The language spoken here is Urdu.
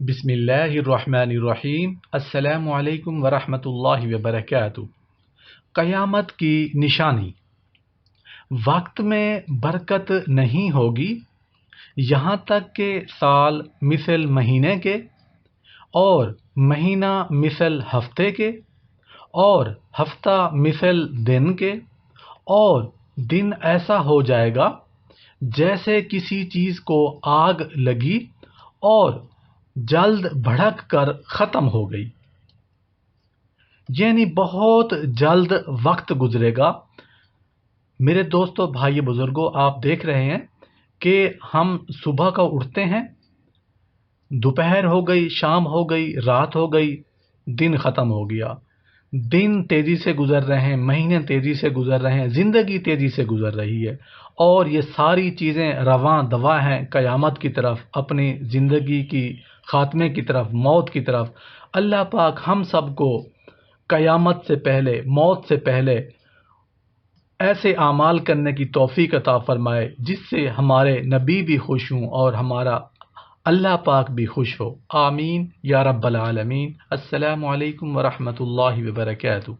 بسم اللہ الرحمن الرحیم۔ السلام علیکم ورحمۃ اللہ وبرکاتہ۔ قیامت کی نشانی۔ وقت میں برکت نہیں ہوگی یہاں تک کہ سال مثل مہینے کے، اور مہینہ مثل ہفتے کے، اور ہفتہ مثل دن کے، اور دن ایسا ہو جائے گا جیسے کسی چیز کو آگ لگی اور جلد بھڑک کر ختم ہو گئی، یعنی بہت جلد وقت گزرے گا۔ میرے دوستو، بھائی بزرگوں، آپ دیکھ رہے ہیں کہ ہم صبح کا اٹھتے ہیں، دوپہر ہو گئی، شام ہو گئی، رات ہو گئی، دن ختم ہو گیا۔ دن تیزی سے گزر رہے ہیں، مہینے تیزی سے گزر رہے ہیں، زندگی تیزی سے گزر رہی ہے، اور یہ ساری چیزیں رواں دواں ہیں قیامت کی طرف، اپنی زندگی کی خاتمے کی طرف، موت کی طرف۔ اللہ پاک ہم سب کو قیامت سے پہلے، موت سے پہلے ایسے اعمال کرنے کی توفیق عطا فرمائے جس سے ہمارے نبی بھی خوش ہوں اور ہمارا اللہ پاک بھی خوش ہو۔ آمین یا رب العالمین۔ السلام علیکم ورحمۃ اللہ وبرکاتہ۔